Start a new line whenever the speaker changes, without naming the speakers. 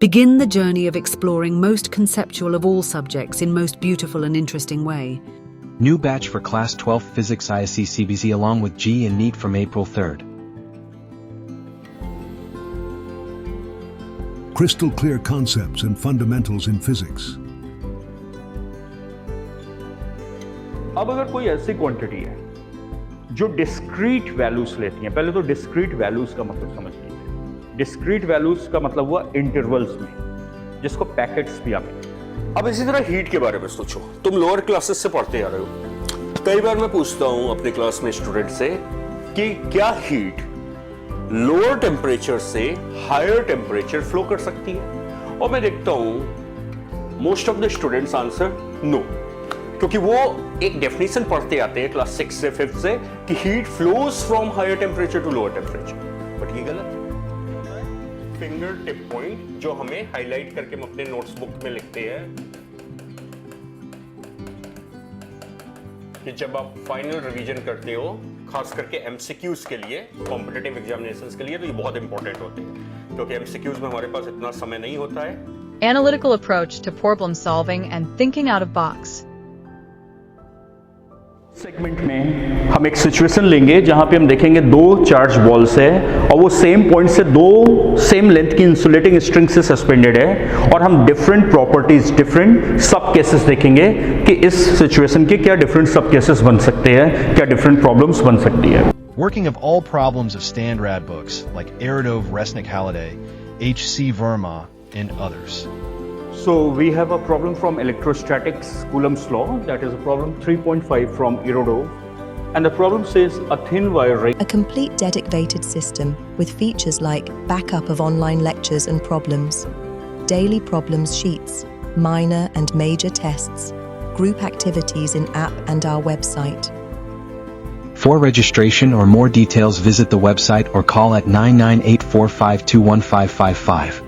Begin the journey of exploring most conceptual of all subjects in most beautiful and interesting way.
New batch for Class 12 Physics ISC CBC along with G and NEET from April 3rd.
Crystal clear concepts and fundamentals in physics.
अब अगर कोई ऐसी quantity है जो discrete values लेती है, पहले तो डिस्क्रीट वैल्यूज का मतलब समझ लीजिए। डिस्क्रीट वैल्यूज का मतलब हुआ इंटरवल्स में, जिसको पैकेट्स भी आप।
अब इसी तरह हीट के बारे में सोचो। तुम लोअर क्लासेस से पढ़ते आ रहे हो। कई बार मैं पूछता हूं अपने क्लास में स्टूडेंट से कि क्या हीट लोअर टेम्परेचर से हायर टेम्परेचर फ्लो कर सकती है, और मैं देखता हूं most of the students answer no, क्योंकि वो एक डेफिनेशन पढ़ते आते हैं क्लास 6 से 5 से कि heat flows from higher temperature to lower temperature. But ये गलत है। फिंगर टिप पॉइंट जो हमें हाईलाइट करके हम अपने नोट्स बुक में लिखते हैं कि जब आप फाइनल रिवीजन करते हो, खास करके एमसीक्यूज के लिए, कॉम्पिटिटिव एग्जामिनेशंस के लिए, तो ये बहुत इंपॉर्टेंट होते हैं, क्योंकि एमसीक्यूज में हमारे पास इतना समय नहीं होता है।
Analytical approach to problem solving and thinking out of box.
Segment में हम एक सिचुएशन लेंगे जहां पे हम देखेंगे दो चार्ज बॉल्स है और वो सेम पॉइंट से दो सेम लेंथ की इंसुलेटिंग स्ट्रिंग से सस्पेंडेड है, और हम डिफरेंट प्रॉपर्टीज, डिफरेंट सब केसेस देखेंगे कि इस सिचुएशन के क्या डिफरेंट सब केसेस बन सकते हैं, क्या डिफरेंट प्रॉब्लम्स बन सकती है।
Working of all problems of Standard books like Eridov, Resnick Halliday, H.C. Verma, and others.
So we have a problem from electrostatics, Coulomb's law, that is a problem 3.5 from Eridov, and the problem says a thin wire ring.
A complete dedicated system with features like backup of online lectures and problems, daily problems sheets, minor and major tests, group activities in app and our website.
For registration or more details visit the website or call at 99845215555.